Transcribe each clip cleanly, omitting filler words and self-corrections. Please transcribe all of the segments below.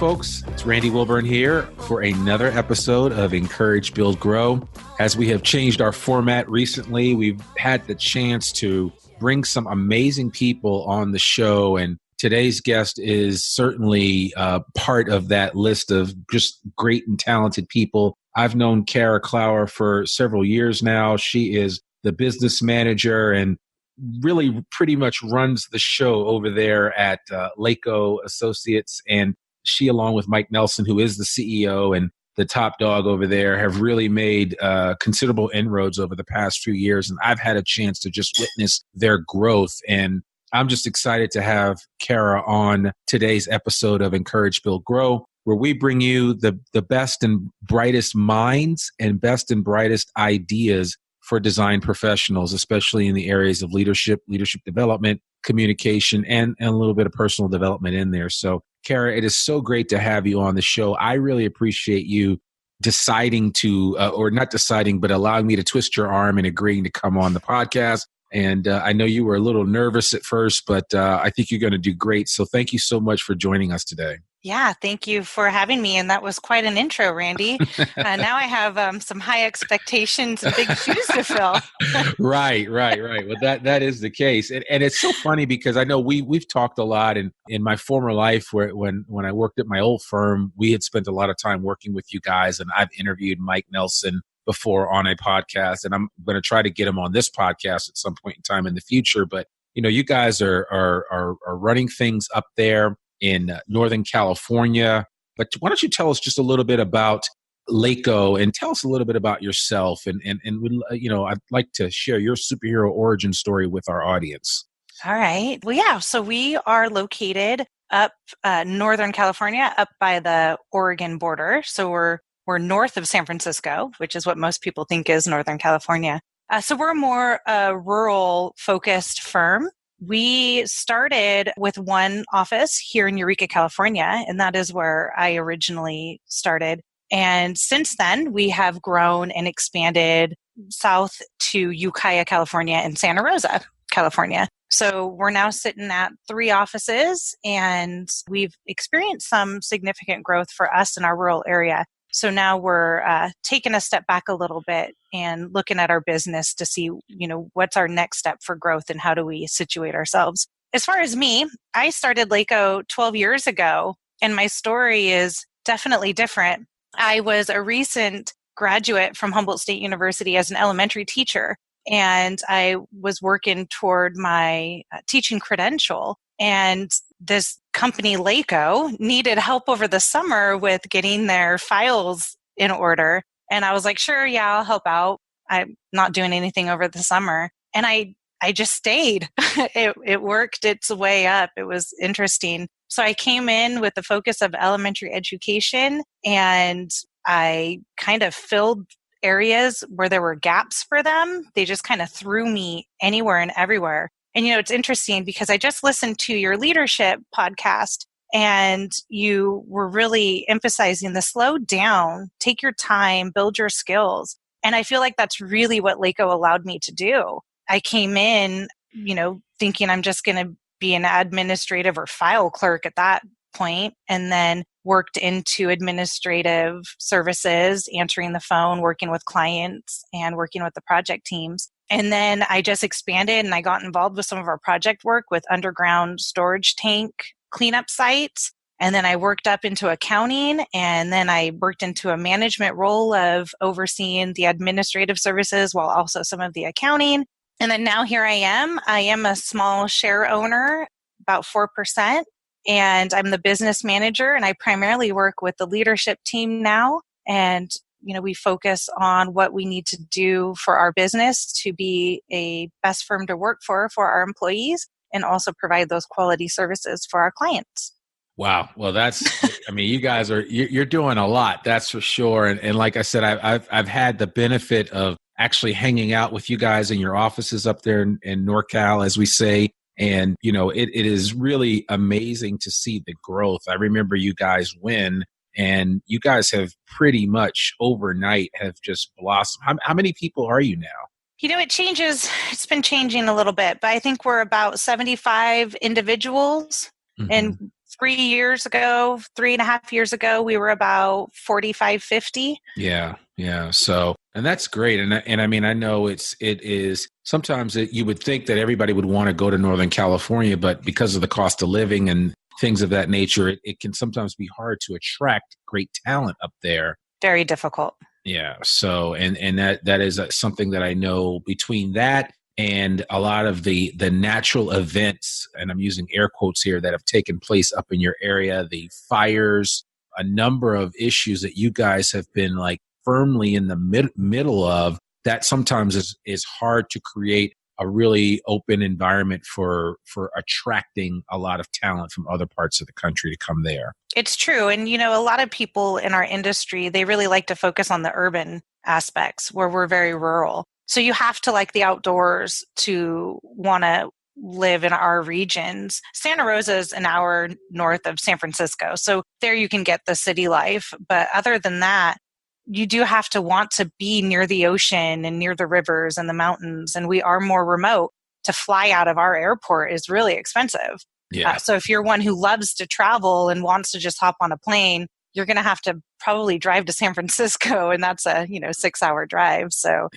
folks. It's Randy Wilburn here for another episode of Encourage, Build, Grow. As we have changed our format recently, we've had the chance to bring some amazing people on the show, and today's guest is certainly part of that list of just great and talented people. I've known Kara Clower for several years now. She is the business manager and really pretty much runs the show over there at Laco Associates. And she, along with Mike Nelson, who is the CEO and the top dog over there, have really made considerable inroads over the past few years. And I've had a chance to just witness their growth. And I'm just excited to have Kara on today's episode of Encourage, Build, Grow, where we bring you the best and brightest minds and best and brightest ideas for design professionals, especially in the areas of leadership development, communication, and a little bit of personal development in there. So, Kara, it is so great to have you on the show. I really appreciate you deciding to, or not deciding, but allowing me to twist your arm and agreeing to come on the podcast. And I know you were a little nervous at first, but I think you're going to do great. So thank you so much for joining us today. Yeah, thank you for having me. And that was quite an intro, Randy. Now I have some high expectations and big shoes to fill. Right. Well, that is the case. And it's so funny because I know we've talked a lot in my former life when I worked at my old firm, we had spent a lot of time working with you guys. And I've interviewed Mike Nelson before on a podcast, and I'm going to try to get him on this podcast at some point in time in the future. But, you know, you guys are running things up there in Northern California. But why don't you tell us just a little bit about Laco and tell us a little bit about yourself? And you know, I'd like to share your superhero origin story with our audience. All right. Well, yeah. So we are located up Northern California, up by the Oregon border. So we're north of San Francisco, which is what most people think is Northern California. So we're a more rural-focused firm. We started with one office here in Eureka, California, and that is where I originally started. And since then, we have grown and expanded south to Ukiah, California, and Santa Rosa, California. So we're now sitting at 3 offices, and we've experienced some significant growth for us in our rural area. So now we're taking a step back a little bit and looking at our business to see, you know, what's our next step for growth and how do we situate ourselves. As far as me, I started Laco 12 years ago, and my story is definitely different. I was a recent graduate from Humboldt State University as an elementary teacher, and I was working toward my teaching credential. And this company, Laco, needed help over the summer with getting their files in order. And I was like, sure, yeah, I'll help out. I'm not doing anything over the summer. And I just stayed. It worked its way up. It was interesting. So I came in with the focus of elementary education, and I kind of filled areas where there were gaps for them. They just kind of threw me anywhere and everywhere. And, you know, it's interesting because I just listened to your leadership podcast, and you were really emphasizing the slow down, take your time, build your skills. And I feel like that's really what Laco allowed me to do. I came in, you know, thinking I'm just going to be an administrative or file clerk at that point, and then worked into administrative services, answering the phone, working with clients, and working with the project teams. And then I just expanded and I got involved with some of our project work with underground storage tank cleanup sites. And then I worked up into accounting, and then I worked into a management role of overseeing the administrative services while also some of the accounting. And then now here I am. I am a small share owner, about 4%. And I'm the business manager, and I primarily work with the leadership team now. And you know, we focus on what we need to do for our business to be a best firm to work for our employees, and also provide those quality services for our clients. Wow. Well, I mean, you guys you're doing a lot, that's for sure. And like I said, I've had the benefit of actually hanging out with you guys in your offices up there in NorCal, as we say. And, you know, it is really amazing to see the growth. I remember you guys when And you guys have pretty much overnight have just blossomed. How many people are you now? You know, it changes. It's been changing a little bit, but I think we're about 75 individuals. Mm-hmm. And 3 and a half years ago, we were about 45, 50. Yeah, yeah. So, and that's great. And I mean, I know it is sometimes you would think that everybody would want to go to Northern California, but because of the cost of living and things of that nature, it can sometimes be hard to attract great talent up there. Very difficult. Yeah. So, and that is something that I know between that and a lot of the natural events, and I'm using air quotes here, that have taken place up in your area, the fires, a number of issues that you guys have been like firmly in the middle of, that sometimes is hard to create a really open environment for attracting a lot of talent from other parts of the country to come there. It's true. And, a lot of people in our industry, they really like to focus on the urban aspects where we're very rural. So you have to like the outdoors to want to live in our regions. Santa Rosa is an hour north of San Francisco. So there you can get the city life. But other than that, you do have to want to be near the ocean and near the rivers and the mountains. And we are more remote. To fly out of our airport is really expensive. Yeah. So if you're one who loves to travel and wants to just hop on a plane, you're going to have to probably drive to San Francisco, and that's a 6-hour drive. So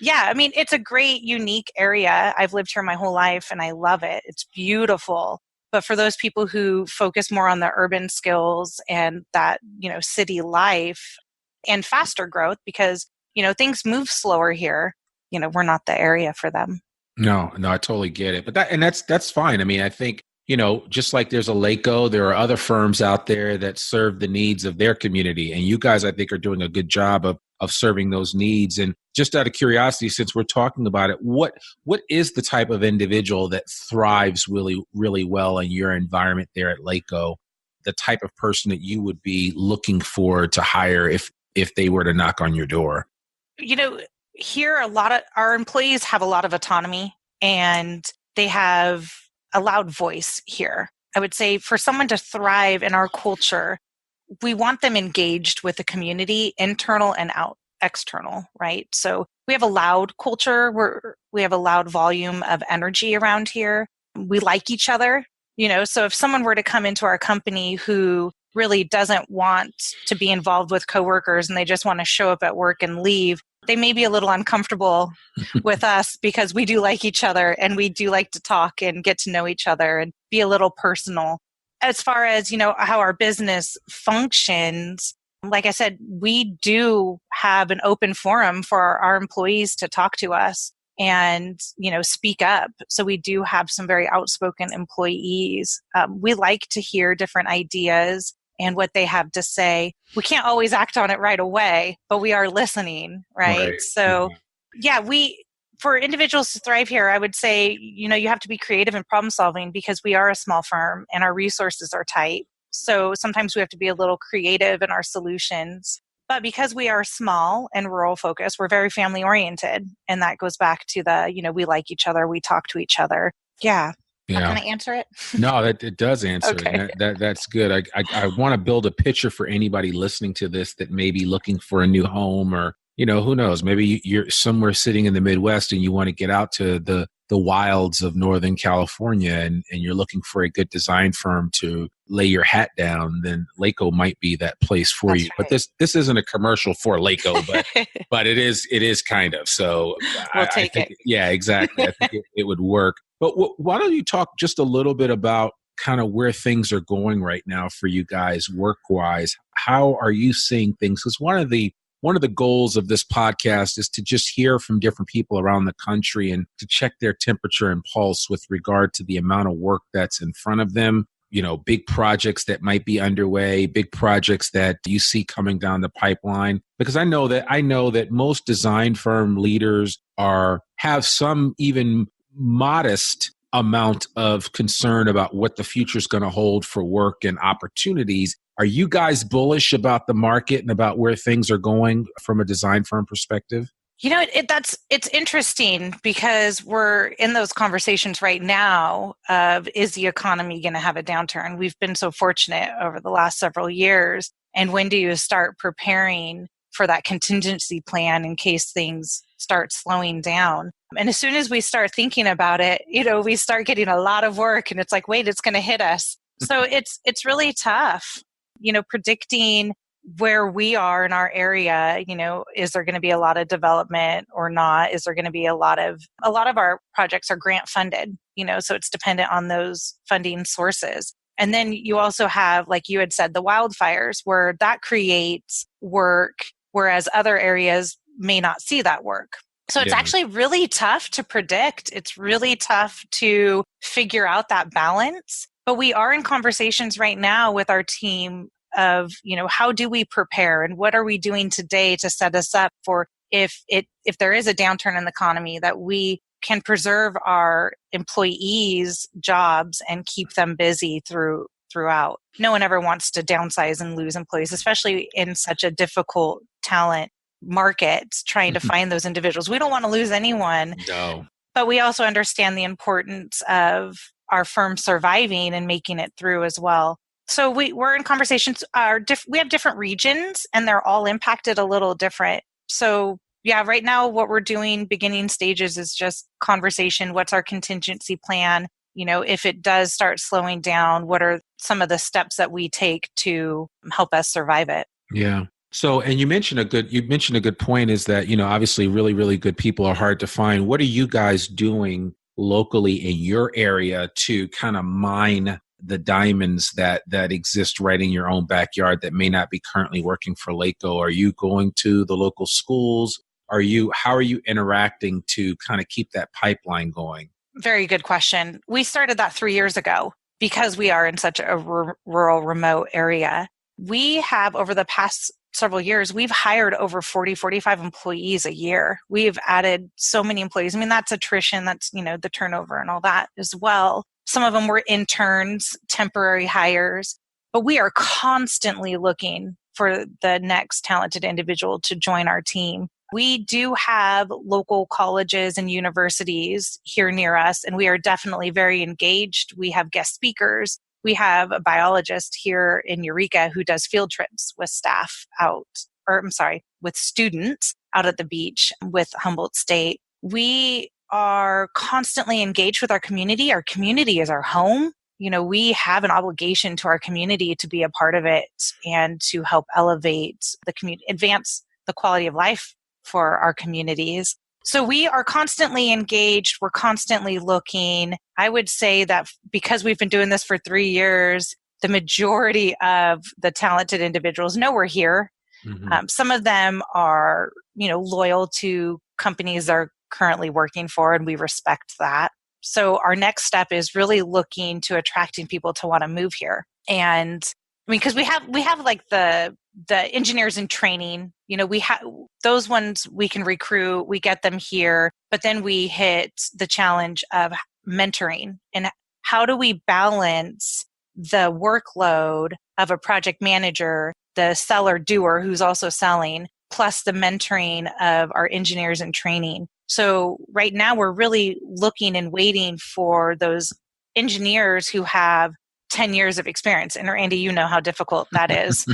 I mean, it's a great, unique area. I've lived here my whole life and I love it. It's beautiful. But for those people who focus more on the urban skills and that, city life and faster growth, because, things move slower here, we're not the area for them. No, I totally get it. But that's fine. I mean, I think, just like there's a LACO, there are other firms out there that serve the needs of their community. And you guys, I think, are doing a good job of serving those needs. And just out of curiosity, since we're talking about it, what is the type of individual that thrives really, really well in your environment there at LACO? The type of person that you would be looking for to hire if they were to knock on your door? Here, a lot of our employees have a lot of autonomy and they have a loud voice here. I would say for someone to thrive in our culture, we want them engaged with the community, internal and external, right? So we have a loud culture. We have a loud volume of energy around here. We like each other, so if someone were to come into our company who really doesn't want to be involved with coworkers and they just want to show up at work and leave, they may be a little uncomfortable with us because we do like each other and we do like to talk and get to know each other and be a little personal. As far as, how our business functions, like I said, we do have an open forum for our employees to talk to us and, speak up. So we do have some very outspoken employees. We like to hear different ideas and what they have to say. We can't always act on it right away, but we are listening, right? So, for individuals to thrive here, I would say, you have to be creative in problem solving because we are a small firm and our resources are tight. So sometimes we have to be a little creative in our solutions. But because we are small and rural focused, we're very family oriented. And that goes back to the, we like each other, we talk to each other. Yeah. Yeah. Can I answer it? No, it does answer Okay. it. That's good. I want to build a picture for anybody listening to this that may be looking for a new home, or, who knows, maybe you're somewhere sitting in the Midwest and you want to get out to the wilds of Northern California and you're looking for a good design firm to lay your hat down, then LACO might be that place for That's you. right. But this isn't a commercial for LACO, but it is kind of. So We'll I take think, it. yeah, exactly. I think it would work. But why don't you talk just a little bit about kind of where things are going right now for you guys work-wise? How are you seeing things? Because one of the goals of this podcast is to just hear from different people around the country and to check their temperature and pulse with regard to the amount of work that's in front of them. Big projects that might be underway, big projects that you see coming down the pipeline. Because I know that most design firm leaders have some even modest amount of concern about what the future is going to hold for work and opportunities. Are you guys bullish about the market and about where things are going from a design firm perspective? It's interesting because we're in those conversations right now of, is the economy going to have a downturn? We've been so fortunate over the last several years. And when do you start preparing for that contingency plan in case things start slowing down? And as soon as we start thinking about it, we start getting a lot of work and it's like, wait, it's going to hit us. So it's really tough, predicting where we are in our area. Is there going to be a lot of development or not? Is there going to be a lot of our projects are grant funded, so it's dependent on those funding sources. And then you also have, like you had said, the wildfires, where that creates work, whereas other areas may not see that work. So it's actually really tough to predict. It's really tough to figure out that balance. But we are in conversations right now with our team of, how do we prepare and what are we doing today to set us up for if there is a downturn in the economy, that we can preserve our employees' jobs and keep them busy throughout. No one ever wants to downsize and lose employees, especially in such a difficult talent market, trying to find those individuals. We don't want to lose anyone. No. But we also understand the importance of our firm surviving and making it through as well. So we're in conversations. We have different regions, and they're all impacted a little different. So yeah, right now what we're doing, beginning stages, is just conversation. What's our contingency plan? If it does start slowing down, what are some of the steps that we take to help us survive it? Yeah. So, and you mentioned a good point, is that, obviously really, really good people are hard to find. What are you guys doing locally in your area to kind of mine the diamonds that exist right in your own backyard that may not be currently working for LACO? Are you going to the local schools? How are you interacting to kind of keep that pipeline going? Very good question. We started that 3 years ago because we are in such a rural, remote area. We have, over the past several years, we've hired over 40, 45 employees a year. We've added so many employees. I mean, that's attrition, that's, the turnover and all that as well. Some of them were interns, temporary hires, but we are constantly looking for the next talented individual to join our team. We do have local colleges and universities here near us, and we are definitely very engaged. We have guest speakers. We have a biologist here in Eureka who does field trips with with students out at the beach with Humboldt State. We are constantly engaged with our community. Our community is our home. We have an obligation to our community to be a part of it and to help elevate the community, advance the quality of life for our communities. So we are constantly engaged. We're constantly looking. I would say that because we've been doing this for 3 years, the majority of the talented individuals know we're here. Mm-hmm. Some of them are, loyal to companies they're currently working for, and we respect that. So our next step is really looking to attracting people to want to move here. And I mean, because we have like the engineers in training, we have those ones we can recruit, we get them here, but then we hit the challenge of mentoring. And how do we balance the workload of a project manager, the seller doer who's also selling, plus the mentoring of our engineers in training? So right now we're really looking and waiting for those engineers who have 10 years of experience. And Randy, you know how difficult that is.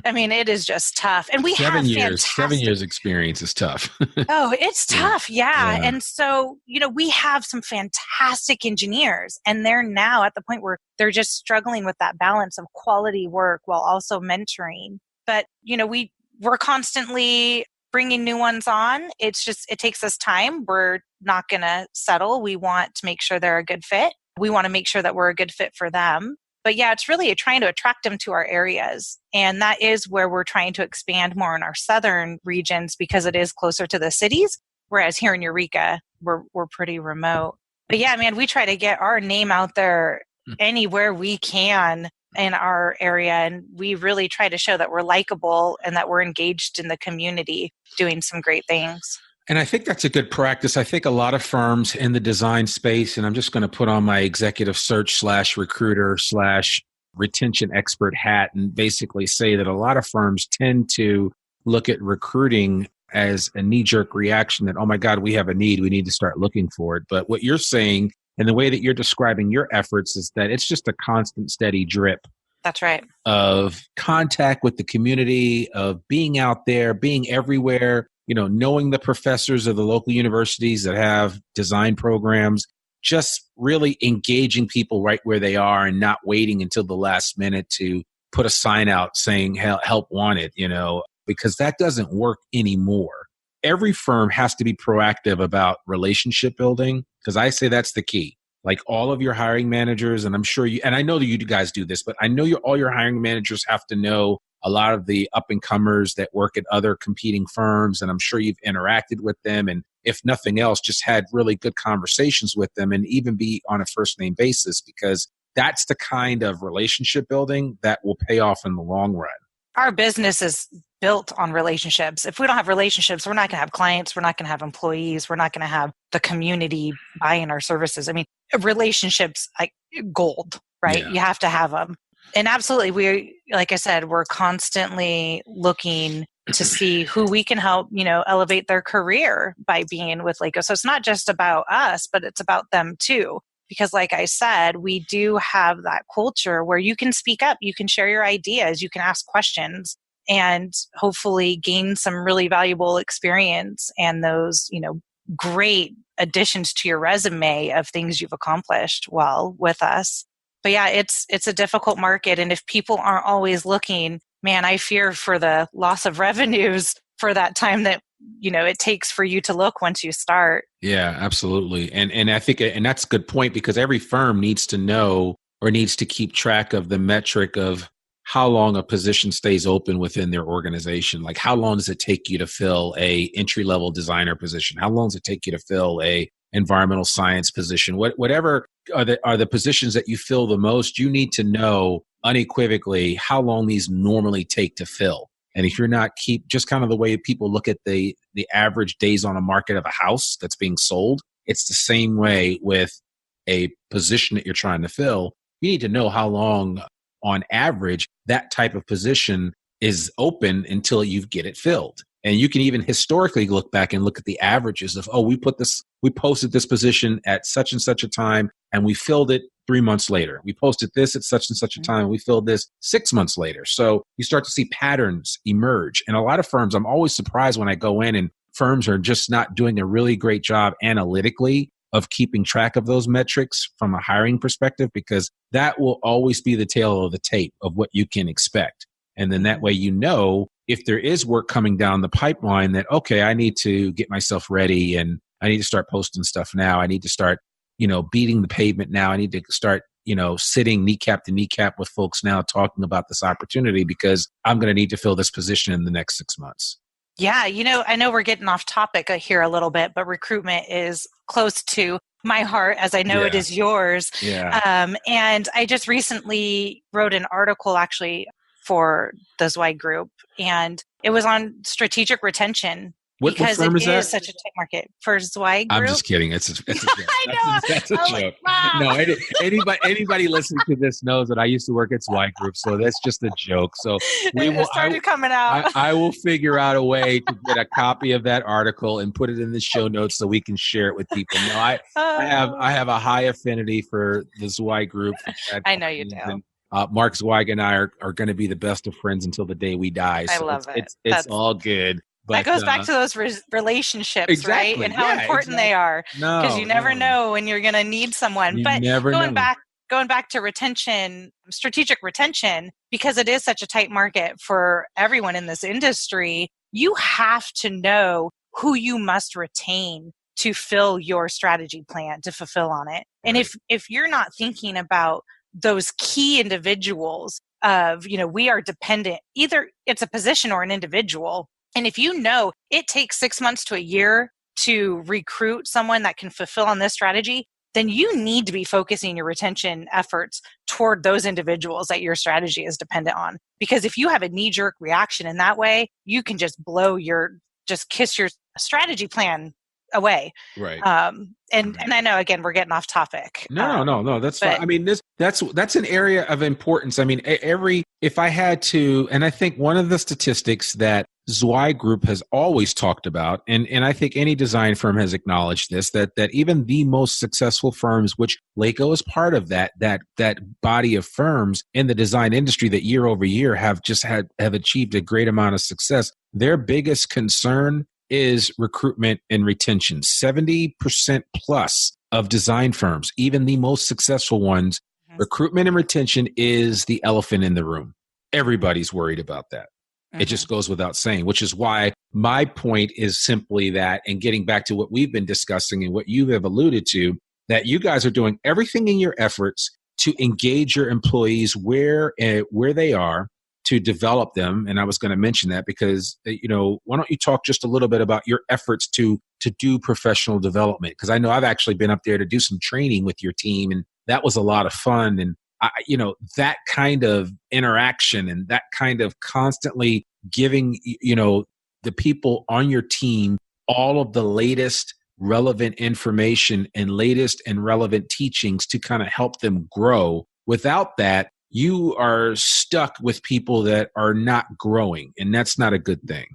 I mean, it is just tough. And we have fantastic... 7 years experience is tough. Oh, it's tough. Yeah. And so, we have some fantastic engineers, and they're now at the point where they're just struggling with that balance of quality work while also mentoring. But, we're constantly bringing new ones on. It takes us time. We're not going to settle. We want to make sure they're a good fit. We want to make sure that we're a good fit for them. But yeah, it's really trying to attract them to our areas. And that is where we're trying to expand more in our southern regions because it is closer to the cities. Whereas here in Eureka, we're pretty remote. But yeah, man, we try to get our name out there anywhere we can in our area. And we really try to show that we're likable and that we're engaged in the community doing some great things. And I think that's a good practice. I think a lot of firms in the design space, and I'm just going to put on my executive search /recruiter /retention expert hat and basically say that a lot of firms tend to look at recruiting as a knee-jerk reaction that, oh my God, we have a need. We need to start looking for it. But what you're saying and the way that you're describing your efforts is that it's just a constant, steady drip. That's right. Of contact with the community, of being out there, being everywhere, knowing the professors of the local universities that have design programs, just really engaging people right where they are and not waiting until the last minute to put a sign out saying help wanted, because that doesn't work anymore. Every firm has to be proactive about relationship building, because I say that's the key. Like all of your hiring managers, and I'm sure and I know that you guys do this, but I know all your hiring managers have to know a lot of the up and comers that work at other competing firms. And I'm sure you've interacted with them. And if nothing else, just had really good conversations with them and even be on a first name basis, because that's the kind of relationship building that will pay off in the long run. Our business is built on relationships. If we don't have relationships, we're not going to have clients. We're not going to have employees. We're not going to have the community buying our services. I mean, relationships, like gold, right? Yeah. You have to have them. And absolutely, like I said, we're constantly looking to see who we can help, elevate their career by being with LACO. So it's not just about us, but it's about them too. Because like I said, we do have that culture where you can speak up, you can share your ideas, you can ask questions, and hopefully gain some really valuable experience and those, great additions to your resume of things you've accomplished well with us. But yeah, it's a difficult market. And if people aren't always looking, man, I fear for the loss of revenues for that time that, it takes for you to look once you start. Yeah, absolutely. And I think, and that's a good point, because every firm needs to know or needs to keep track of the metric of how long a position stays open within their organization. Like how long does it take you to fill a entry-level designer position? How long does it take you to fill a environmental science position? Whatever are the positions that you fill the most, you need to know unequivocally how long these normally take to fill. And if you're not just kind of the way people look at the average days on a market of a house that's being sold, it's the same way with a position that you're trying to fill. You need to know how long on average that type of position is open until you get it filled. And you can even historically look back and look at the averages of, we posted this position at such and such a time and we filled it 3 months later. We posted this at such and such a time and we filled this 6 months later. So you start to see patterns emerge. And a lot of firms, I'm always surprised when I go in and firms are just not doing a really great job analytically of keeping track of those metrics from a hiring perspective, because that will always be the tail of the tape of what you can expect. And then that way, if there is work coming down the pipeline that, okay, I need to get myself ready and I need to start posting stuff now. I need to start, beating the pavement now. I need to start, sitting kneecap to kneecap with folks now talking about this opportunity, because I'm going to need to fill this position in the next 6 months. Yeah, I know we're getting off topic here a little bit, but recruitment is close to my heart, as I know it is yours. Yeah. And I just recently wrote an article actually for the Zwei Group, and it was on strategic retention. Because it is such a tight market for Zwei Group. I'm just kidding. It's a joke. I know. That's a joke. Wow. No, anybody listening to this knows that I used to work at Zwei Group, so that's just a joke. So it started coming out. I will figure out a way to get a copy of that article and put it in the show notes so we can share it with people. No, I have a high affinity for the Zwei Group. I know you do. And, Mark Zweig and I are going to be the best of friends until the day we die. So I love it. It's all good. But, that goes back to those relationships, exactly, right? And how important they are. Because you never know when you're going to need someone. But going back to retention, strategic retention, because it is such a tight market for everyone in this industry, you have to know who you must retain to fill your strategy plan, to fulfill on it. And if you're not thinking about those key individuals of, we are dependent, either it's a position or an individual. And if it takes 6 months to a year to recruit someone that can fulfill on this strategy, then you need to be focusing your retention efforts toward those individuals that your strategy is dependent on. Because if you have a knee-jerk reaction in that way, you can just kiss your strategy plan away. Right. And I know, again, we're getting off topic. No, that's fine. I mean, that's an area of importance. I mean, if I had to, and I think one of the statistics that Zwei Group has always talked about, and I think any design firm has acknowledged this, that even the most successful firms, which LACO is part of that body of firms in the design industry that year over year have achieved a great amount of success, their biggest concern is recruitment and retention. 70% plus of design firms, even the most successful ones. Recruitment and retention is the elephant in the room. Everybody's worried about that. It just goes without saying, which is why my point is simply that, and getting back to what we've been discussing and what you have alluded to, that you guys are doing everything in your efforts to engage your employees where they are, to develop them. And I was going to mention that because, why don't you talk just a little bit about your efforts to do professional development? Because I know I've actually been up there to do some training with your team, and that was a lot of fun. And that kind of interaction and that kind of constantly giving, the people on your team all of the latest relevant information and latest and relevant teachings to kind of help them grow. Without that, you are stuck with people that are not growing, and that's not a good thing.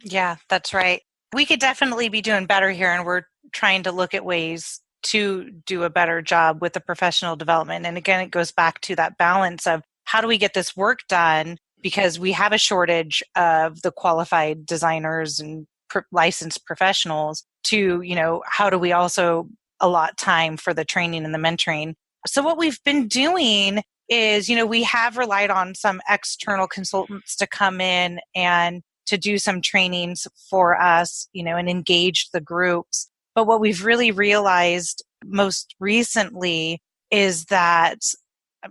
Yeah, that's right. We could definitely be doing better here, and we're trying to look at ways to do a better job with the professional development. And again, it goes back to that balance of how do we get this work done, because we have a shortage of the qualified designers and licensed professionals, to, how do we also allot time for the training and the mentoring. So what we've been doing is, we have relied on some external consultants to come in and to do some trainings for us, and engage the groups. But what we've really realized most recently is that,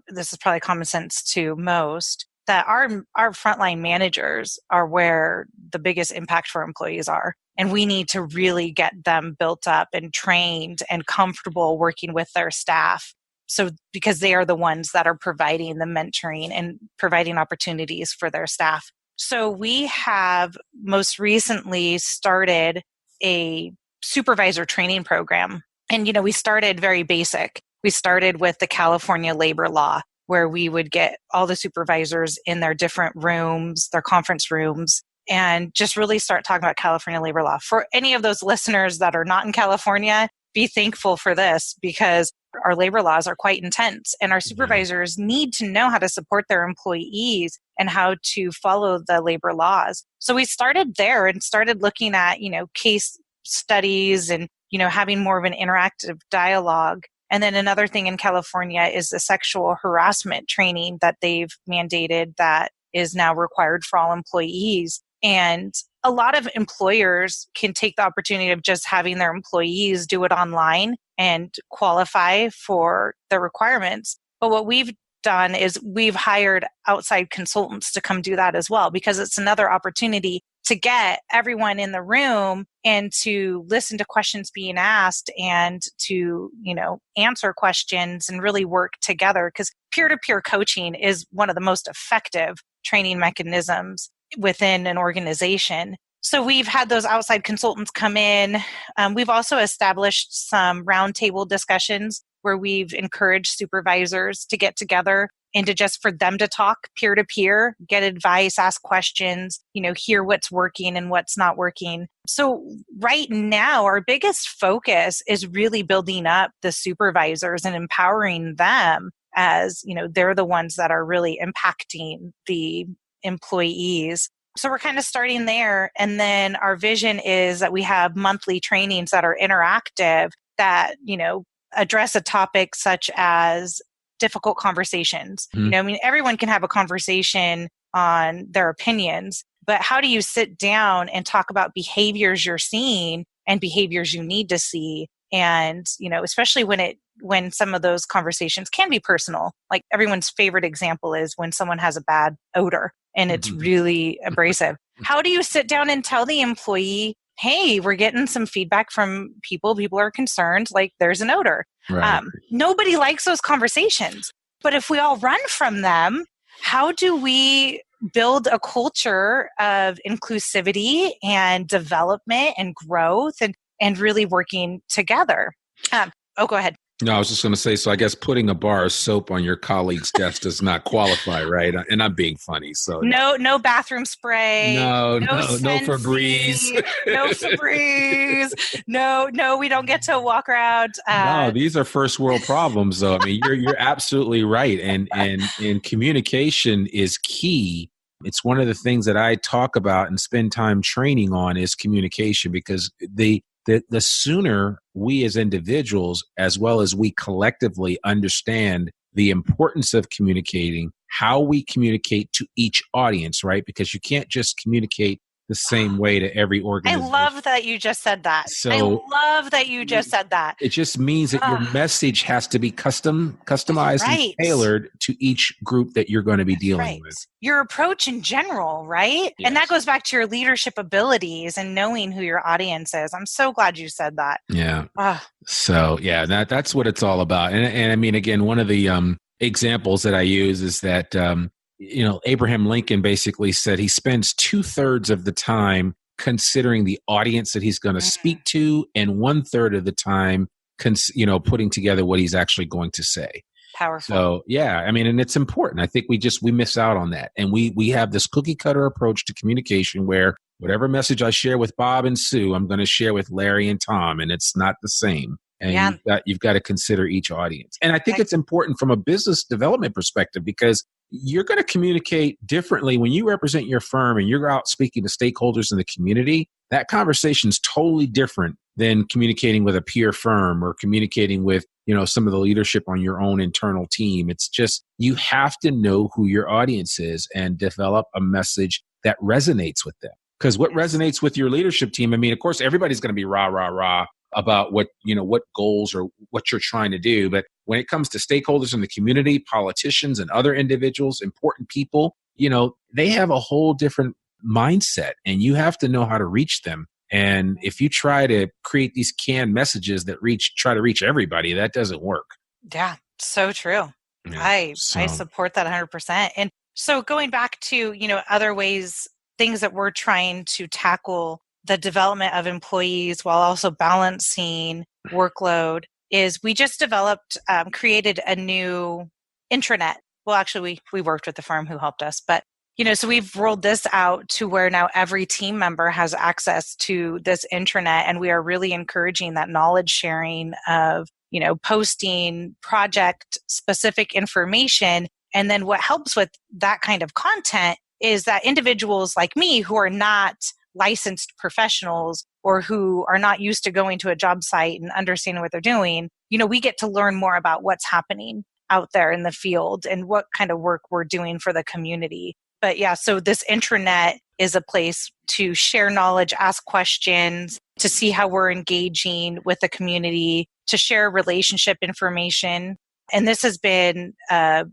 this is probably common sense to most, that our frontline managers are where the biggest impact for employees are. And we need to really get them built up and trained and comfortable working with their staff. So because they are the ones that are providing the mentoring and providing opportunities for their staff. So we have most recently started a supervisor training program. And, we started very basic. We started with the California labor law, where we would get all the supervisors in their different rooms, their conference rooms, and just really start talking about California labor law. For any of those listeners that are not in California, be thankful for this, because our labor laws are quite intense, and our supervisors need to know how to support their employees and how to follow the labor laws. So we started there and started looking at, case studies and, having more of an interactive dialogue. And then another thing in California is the sexual harassment training that they've mandated that is now required for all employees. And a lot of employers can take the opportunity of just having their employees do it online and qualify for the requirements. But what we've done is we've hired outside consultants to come do that as well, because it's another opportunity to get everyone in the room and to listen to questions being asked and to, answer questions and really work together, because peer-to-peer coaching is one of the most effective training mechanisms within an organization. So we've had those outside consultants come in. We've also established some roundtable discussions where we've encouraged supervisors to get together and to just for them to talk peer-to-peer, get advice, ask questions, hear what's working and what's not working. So right now, our biggest focus is really building up the supervisors and empowering them, as, they're the ones that are really impacting the employees. So we're kind of starting there. And then our vision is that we have monthly trainings that are interactive that, address a topic such as difficult conversations. Everyone can have a conversation on their opinions, but how do you sit down and talk about behaviors you're seeing and behaviors you need to see? And, especially when some of those conversations can be personal. Like everyone's favorite example is when someone has a bad odor and it's really abrasive. How do you sit down and tell the employee, hey, we're getting some feedback from people. People are concerned, like there's an odor. Right. Nobody likes those conversations. But if we all run from them, how do we build a culture of inclusivity and development and growth and really working together? Go ahead. No, I was just going to say, so I guess putting a bar of soap on your colleague's desk does not qualify, right? And I'm being funny. So no bathroom spray. No Febreze. No Febreze. No, we don't get to walk around. No, these are first world problems, though. I mean, you're absolutely right, and communication is key. It's one of the things that I talk about and spend time training on is communication, because the the sooner we as individuals, as well as we collectively understand the importance of communicating, how we communicate to each audience, right? Because you can't just communicate the same way to every I organization. love that you just said that. So I love that you just said that. it just means that your message has to be customized right. and tailored to each group that you're going to be dealing right. with. Your approach in general, right? Yes. And that goes back to your leadership abilities and knowing who your audience is. I'm so glad you said that. Yeah. So yeah, that's what it's all about. And I mean, again, one of the examples that I use is that Abraham Lincoln basically said he spends 2/3 of the time considering the audience that he's going to speak to, and 1/3 of the time, putting together what he's actually going to say. Powerful. So yeah, I mean, and it's important. I think we miss out on that, and we have this cookie cutter approach to communication where whatever message I share with Bob and Sue, I'm going to share with Larry and Tom, and it's not the same. And you've got to consider each audience. And I think it's important from a business development perspective, because you're going to communicate differently when you represent your firm and you're out speaking to stakeholders in the community. That conversation is totally different than communicating with a peer firm or communicating with, some of the leadership on your own internal team. It's just, you have to know who your audience is and develop a message that resonates with them. Because what resonates with your leadership team, I mean, of course, everybody's going to be rah, rah, rah about what goals or what you're trying to do. But when it comes to stakeholders in the community, politicians and other individuals, important people, they have a whole different mindset, and you have to know how to reach them. And if you try to create these canned messages that try to reach everybody, that doesn't work. Yeah, so true. Yeah, I support that 100%. And so going back to, other ways, things that we're trying to tackle the development of employees while also balancing workload is we just created a new intranet. Well, actually, we worked with the firm who helped us, but, so we've rolled this out to where now every team member has access to this intranet, and we are really encouraging that knowledge sharing of, posting project specific information. And then what helps with that kind of content is that individuals like me who are not licensed professionals or who are not used to going to a job site and understanding what they're doing, we get to learn more about what's happening out there in the field and what kind of work we're doing for the community. But yeah, so this intranet is a place to share knowledge, ask questions, to see how we're engaging with the community, to share relationship information. And this has been a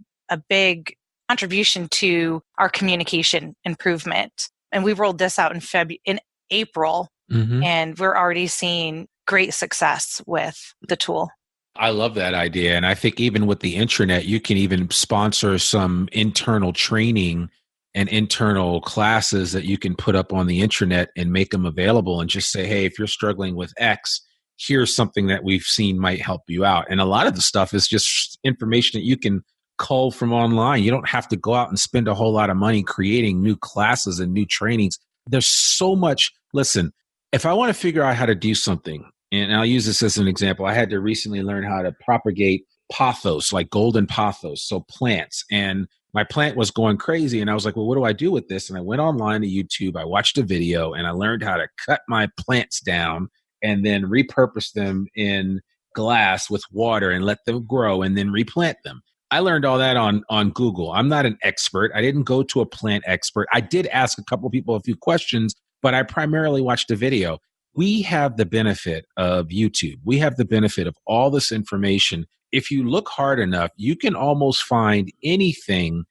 big contribution to our communication improvement. And we rolled this out in April, and we're already seeing great success with the tool. I love that idea. And I think even with the intranet, you can even sponsor some internal training and internal classes that you can put up on the intranet and make them available and just say, hey, if you're struggling with X, here's something that we've seen might help you out. And a lot of the stuff is just information that you can cull from online. You don't have to go out and spend a whole lot of money creating new classes and new trainings. There's so much. Listen, if I want to figure out how to do something, and I'll use this as an example, I had to recently learn how to propagate pothos, like golden pothos, so plants. And my plant was going crazy. And I was like, well, what do I do with this? And I went online to YouTube, I watched a video, and I learned how to cut my plants down and then repurpose them in glass with water and let them grow and then replant them. I learned all that on Google. I'm not an expert. I didn't go to a plant expert. I did ask a couple of people a few questions, but I primarily watched a video. We have the benefit of YouTube. We have the benefit of all this information. If you look hard enough, you can almost find anything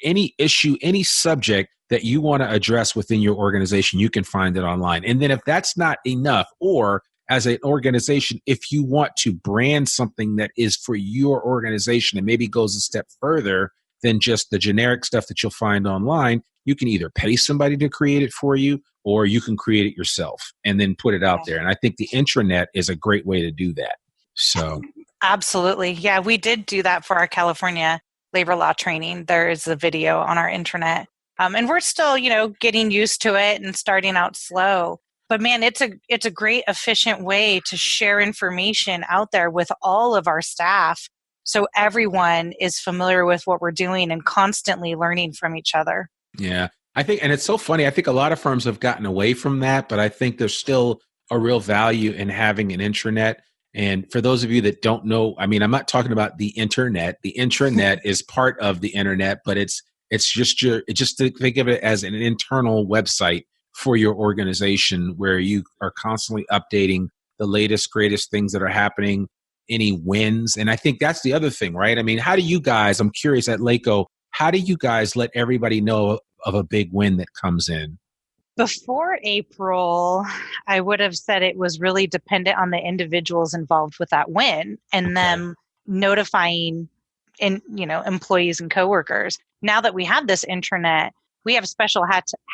any issue, any subject that you want to address within your organization, you can find it online. And then if that's not enough, or as an organization, if you want to brand something that is for your organization and maybe goes a step further than just the generic stuff that you'll find online, you can either pay somebody to create it for you, or you can create it yourself and then put it out there. And I think the intranet is a great way to do that. So absolutely. Yeah, we did do that for our California labor law training. There is a video on our intranet. And we're still, getting used to it and starting out slow. But man, it's a great, efficient way to share information out there with all of our staff, so everyone is familiar with what we're doing and constantly learning from each other. Yeah, I think, and it's so funny, I think a lot of firms have gotten away from that, but I think there's still a real value in having an intranet. And for those of you that don't know, I mean, I'm not talking about the internet. The intranet is part of the internet, but it's just to think of it as an internal website for your organization where you are constantly updating the latest, greatest things that are happening, any wins. And I think that's the other thing, right? I mean, how do you guys, I'm curious at LACO, how do you guys let everybody know of a big win that comes in? Before April, I would have said it was really dependent on the individuals involved with that win and them notifying employees and coworkers. Now that we have this intranet, we have special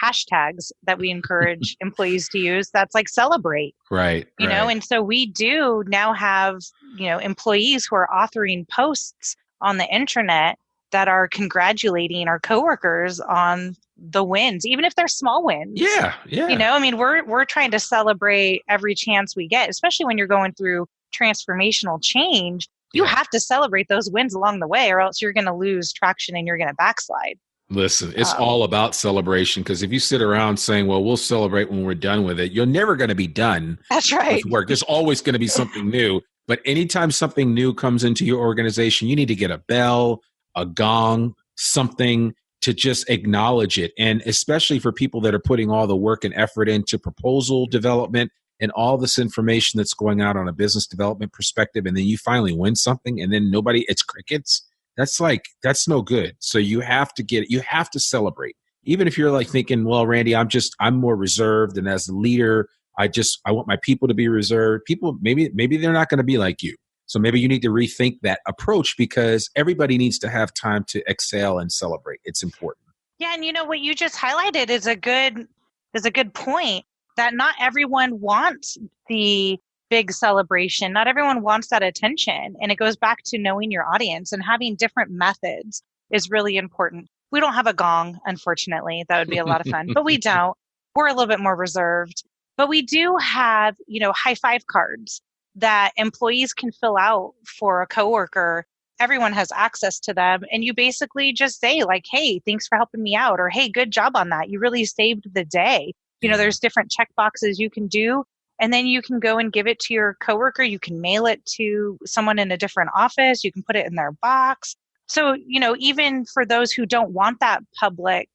hashtags that we encourage employees to use. That's like celebrate, right? And so we do now have, employees who are authoring posts on the intranet that are congratulating our coworkers on the wins, even if they're small wins. Yeah. I mean, we're trying to celebrate every chance we get, especially when you're going through transformational change. You have to celebrate those wins along the way, or else you're going to lose traction and you're going to backslide. Listen, it's all about celebration, because if you sit around saying, well, we'll celebrate when we're done with it, you're never going to be done. That's right. With work. There's always going to be something new. But anytime something new comes into your organization, you need to get a bell, a gong, something to just acknowledge it. And especially for people that are putting all the work and effort into proposal development and all this information that's going out on a business development perspective, and then you finally win something and then it's crickets. That's no good. So you have to celebrate. Even if you're like thinking, well, Randy, I'm more reserved. And as a leader, I want my people to be reserved. People, maybe they're not going to be like you. So maybe you need to rethink that approach, because everybody needs to have time to exhale and celebrate. It's important. Yeah. And what you just highlighted is a good point, that not everyone wants the big celebration. Not everyone wants that attention. And it goes back to knowing your audience, and having different methods is really important. We don't have a gong, unfortunately. That would be a lot of fun, but we don't. We're a little bit more reserved, but we do have, high five cards that employees can fill out for a coworker. Everyone has access to them. And you basically just say like, hey, thanks for helping me out. Or, hey, good job on that. You really saved the day. There's different check boxes you can do. And then you can go and give it to your coworker. You can mail it to someone in a different office. You can put it in their box. So, even for those who don't want that public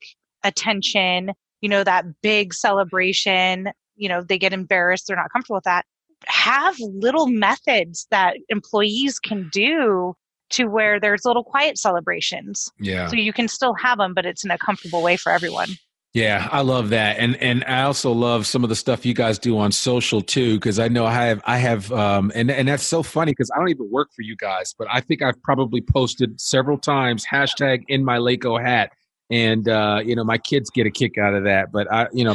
attention, that big celebration, they get embarrassed. They're not comfortable with that. Have little methods that employees can do to where there's little quiet celebrations. Yeah. So you can still have them, but it's in a comfortable way for everyone. Yeah, I love that. And I also love some of the stuff you guys do on social too, because I know I have and that's so funny, because I don't even work for you guys, but I think I've probably posted several times hashtag in my LACO hat. And, my kids get a kick out of that, but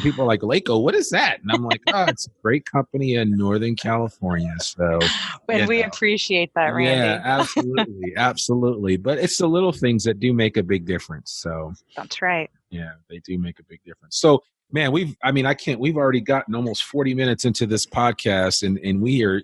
people are like, LACO, what is that? And I'm like, oh, it's a great company in Northern California. So, and we appreciate that, Randy. Yeah, absolutely. Absolutely. But it's the little things that do make a big difference. So that's right. Yeah, they do make a big difference. So, man, we've already gotten almost 40 minutes into this podcast, and we are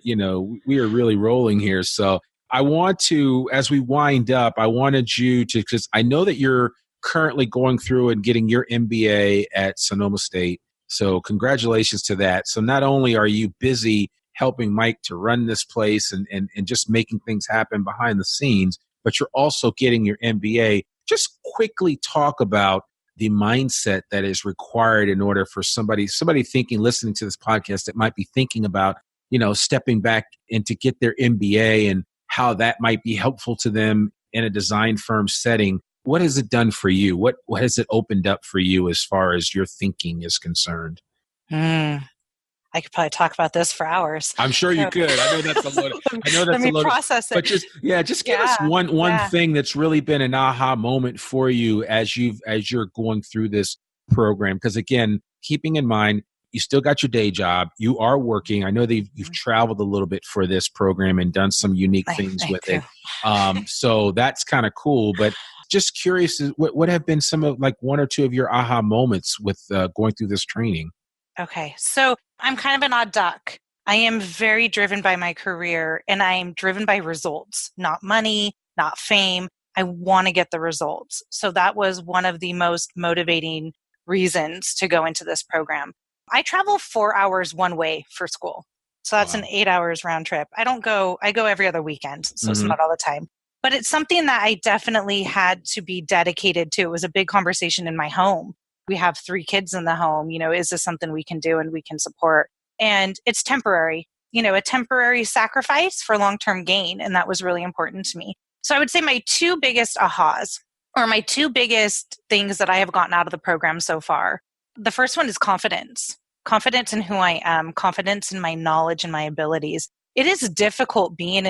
really rolling here. So I want to, as we wind up, I wanted you to, because I know that you're currently going through and getting your MBA at Sonoma State. So congratulations to that. So not only are you busy helping Mike to run this place and just making things happen behind the scenes, but you're also getting your MBA. Just quickly talk about the mindset that is required in order for somebody thinking, listening to this podcast, that might be thinking about, stepping back and to get their MBA, and how that might be helpful to them in a design firm setting. What has it done for you? What has it opened up for you as far as your thinking is concerned? I could probably talk about this for hours. I'm sure you could. I know that's a load. Let me process it. But just give us one thing that's really been an aha moment for you as you're going through this program. Because again, keeping in mind, you still got your day job. You are working. I know that you've traveled a little bit for this program and done some unique things with it. So that's kind of cool. But just curious, what have been some of one or two of your aha moments with going through this training? Okay. So I'm kind of an odd duck. I am very driven by my career, and I'm driven by results, not money, not fame. I want to get the results. So that was one of the most motivating reasons to go into this program. I travel 4 hours one way for school. So that's an 8 hours round trip. I go every other weekend. So it's not all the time. But it's something that I definitely had to be dedicated to. It was a big conversation in my home. We have 3 kids in the home. Is this something we can do and we can support? And it's temporary, a temporary sacrifice for long-term gain. And that was really important to me. So I would say my 2 biggest ahas, or my 2 biggest things that I have gotten out of the program so far. The first one is confidence. Confidence in who I am, confidence in my knowledge and my abilities. It is difficult being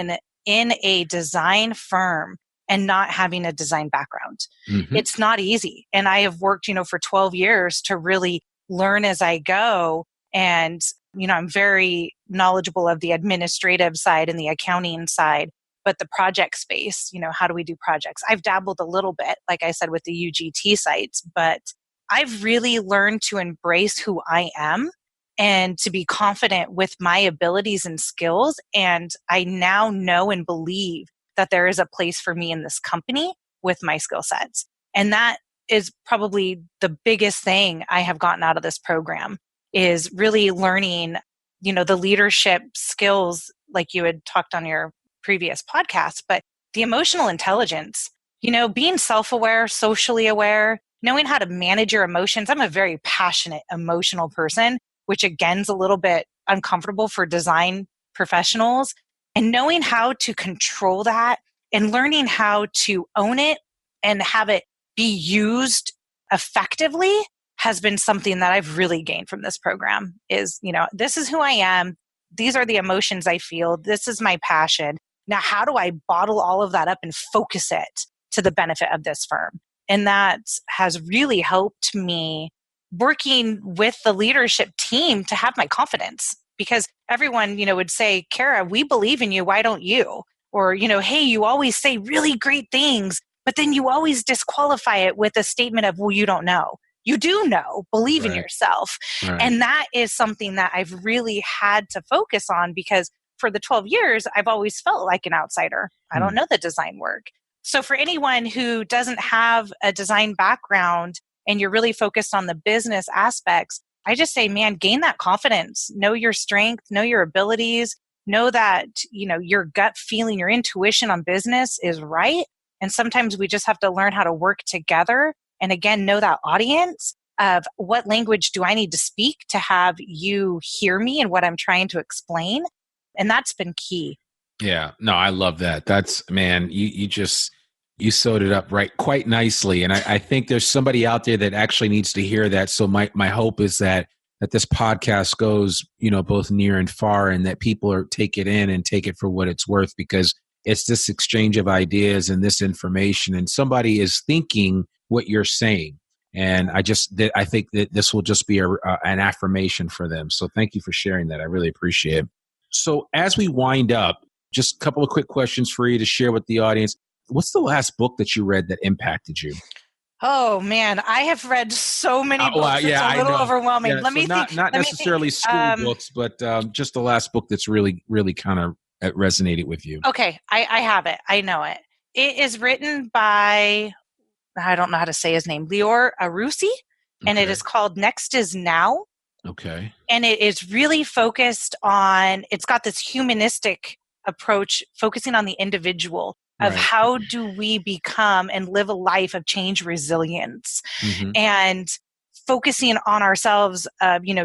in a design firm and not having a design background. It's not easy. And I have worked, for 12 years to really learn as I go. And, I'm very knowledgeable of the administrative side and the accounting side, but the project space, how do we do projects? I've dabbled a little bit, like I said, with the UGT sites, but I've really learned to embrace who I am and to be confident with my abilities and skills. And I now know and believe that there is a place for me in this company with my skill sets. And that is probably the biggest thing I have gotten out of this program, is really learning, the leadership skills, like you had talked on your previous podcast, but the emotional intelligence, being self-aware, socially aware, knowing how to manage your emotions. I'm a very passionate, emotional person, which again is a little bit uncomfortable for design professionals. And knowing how to control that and learning how to own it and have it be used effectively has been something that I've really gained from this program. Is, this is who I am. These are the emotions I feel. This is my passion. Now, how do I bottle all of that up and focus it to the benefit of this firm? And that has really helped me working with the leadership team to have my confidence, because everyone, would say, Kara, we believe in you. Why don't you? Or, hey, you always say really great things, but then you always disqualify it with a statement of, well, you don't know. You do know, believe in yourself. Right. And that is something that I've really had to focus on, because for the 12 years, I've always felt like an outsider. I don't know the design work. So for anyone who doesn't have a design background and you're really focused on the business aspects, I just say, man, gain that confidence, know your strength, know your abilities, know that, your gut feeling, your intuition on business is right. And sometimes we just have to learn how to work together. And again, know that audience of what language do I need to speak to have you hear me and what I'm trying to explain. And that's been key. Yeah, no, I love that. That's, man, you sewed it up right quite nicely. And I think there's somebody out there that actually needs to hear that. So my hope is that this podcast goes, both near and far, and that people take it in and take it for what it's worth, because it's this exchange of ideas and this information, and somebody is thinking what you're saying. And I think that this will just be an affirmation for them. So thank you for sharing that. I really appreciate it. So as we wind up, just a couple of quick questions for you to share with the audience. What's the last book that you read that impacted you? Oh man, I have read so many books. Well, yeah, it's a little overwhelming. Yeah, not necessarily school books, but just the last book that's really, really kind of resonated with you. Okay, I have it. I know it. It is written by, I don't know how to say his name, Lior Arusi, and it is called Next is Now. Okay. And it is really focused on, it's got this humanistic approach, focusing on the individual of how do we become and live a life of change resilience, and focusing on ourselves.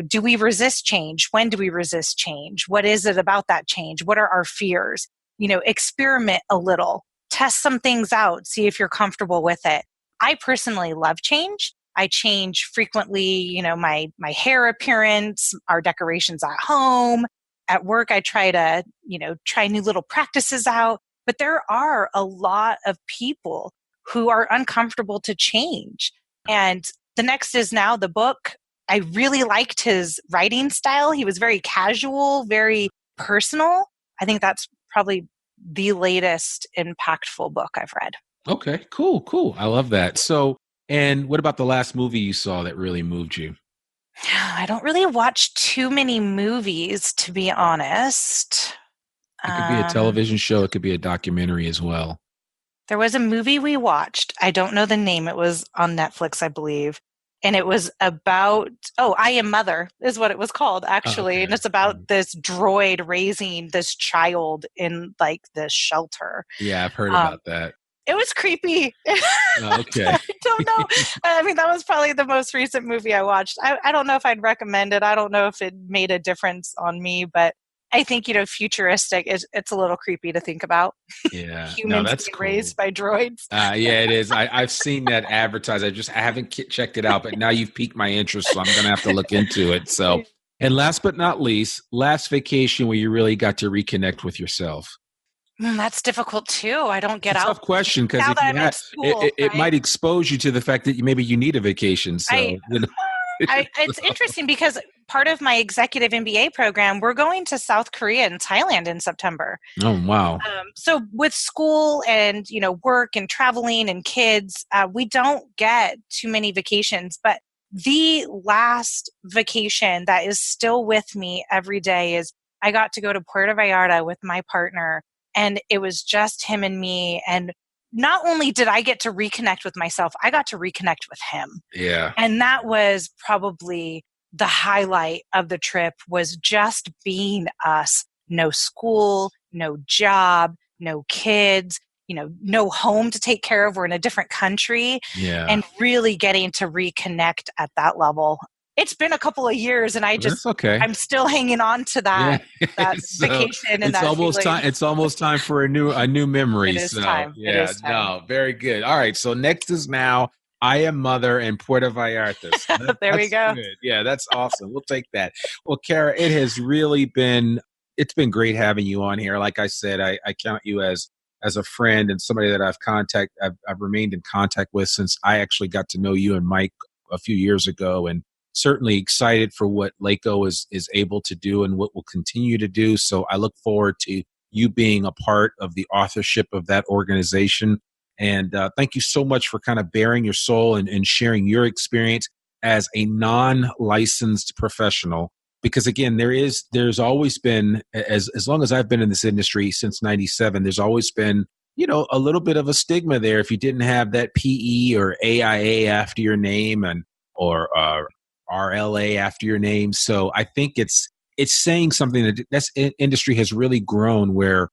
Do we resist change? When do we resist change? What is it about that change? What are our fears? Experiment a little, test some things out, see if you're comfortable with it. I personally love change. I change frequently, my hair appearance, our decorations at home. At work, I try to, try new little practices out. But there are a lot of people who are uncomfortable to change. And the Next is Now, the book, I really liked his writing style. He was very casual, very personal. I think that's probably the latest impactful book I've read. Okay, cool. I love that. So, and what about the last movie you saw that really moved you? I don't really watch too many movies, to be honest. It could be a television show. It could be a documentary as well. There was a movie we watched. I don't know the name. It was on Netflix, I believe. And it was about, I Am Mother is what it was called, actually. Okay. And it's about this droid raising this child in like this shelter. Yeah, I've heard about that. It was creepy. Okay. I don't know. I mean, that was probably the most recent movie I watched. I don't know if I'd recommend it. I don't know if it made a difference on me, but I think, futuristic, it's a little creepy to think about. Yeah. Humans that's being cool. raised by droids. Yeah, it is. I've seen that advertised. I haven't checked it out, but now you've piqued my interest, so I'm going to have to look into it. So, and last but not least, last vacation where you really got to reconnect with yourself. That's difficult too. I don't get It's a out. tough question because it might expose you to the fact that maybe you need a vacation. So, it's interesting because part of my executive MBA program, we're going to South Korea and Thailand in September. Oh, wow. So with school and, work and traveling and kids, we don't get too many vacations. But the last vacation that is still with me every day is I got to go to Puerto Vallarta with my partner, and it was just him and me. And not only did I get to reconnect with myself, I got to reconnect with him. Yeah. And that was probably the highlight of the trip, was just being us. No school, no job, no kids, no home to take care of. We're in a different country. Yeah. And really getting to reconnect at that level. It's been a couple of years, and that's okay. I'm still hanging on to that, that vacation. And It's almost time for a new memory. It is time. Yeah, it is time. No, very good. All right. So next is now I Am Mother in Puerto Vallarta. So there we go. Good. Yeah, that's awesome. We'll take that. Well, Kara, it has really been great having you on here. Like I said, I count you as a friend and somebody that I've remained in contact with since I actually got to know you and Mike a few years ago, and certainly excited for what LACO is able to do and what will continue to do. So I look forward to you being a part of the authorship of that organization. And thank you so much for kind of bearing your soul and sharing your experience as a non-licensed professional. Because again, there's always been, as long as I've been in this industry since 97, there's always been, a little bit of a stigma there if you didn't have that PE or AIA after your name or RLA after your name. So I think it's saying something that industry has really grown, where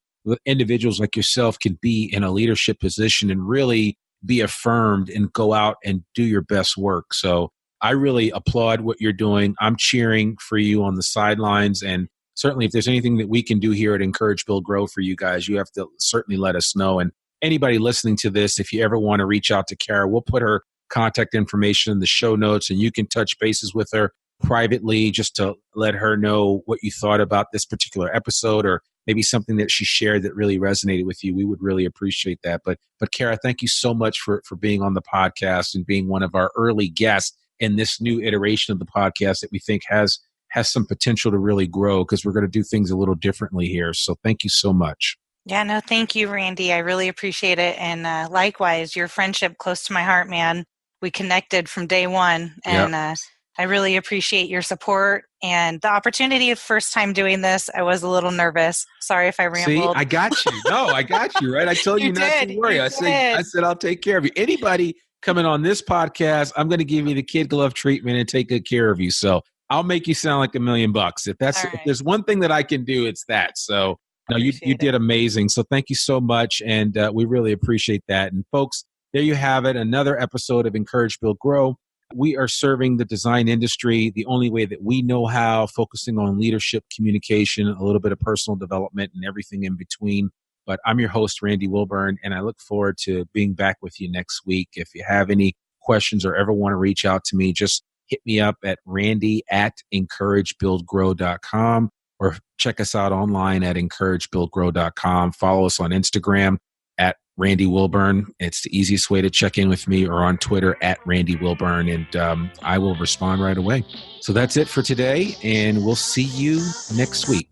individuals like yourself can be in a leadership position and really be affirmed and go out and do your best work. So I really applaud what you're doing. I'm cheering for you on the sidelines. And certainly if there's anything that we can do here at Encourage, Build, Grow for you guys, you have to certainly let us know. And anybody listening to this, if you ever want to reach out to Kara, we'll put her contact information in the show notes, and you can touch bases with her privately just to let her know what you thought about this particular episode, or maybe something that she shared that really resonated with you. We would really appreciate that. But Kara, thank you so much for being on the podcast and being one of our early guests in this new iteration of the podcast that we think has some potential to really grow, because we're going to do things a little differently here. So thank you so much. Yeah, no, thank you, Randy. I really appreciate it. And likewise, your friendship close to my heart, man. We connected from day one, and I really appreciate your support and the opportunity. First time doing this, I was a little nervous. Sorry if I rambled. See, I got you. No, I got you, right? I told you not to worry. I said, I'll take care of you. Anybody coming on this podcast, I'm going to give you the kid glove treatment and take good care of you. So I'll make you sound like $1 million. If there's one thing that I can do, it's that. So no, you did amazing. So thank you so much. And we really appreciate that. And folks, there you have it. Another episode of Encourage, Build, Grow. We are serving the design industry the only way that we know how, focusing on leadership, communication, a little bit of personal development, and everything in between. But I'm your host, Randy Wilburn, and I look forward to being back with you next week. If you have any questions or ever want to reach out to me, just hit me up at randy@encouragebuildgrow.com, or check us out online at encouragebuildgrow.com. Follow us on Instagram at Randy Wilburn. It's the easiest way to check in with me, or on Twitter at Randy Wilburn, and I will respond right away. So that's it for today, and we'll see you next week.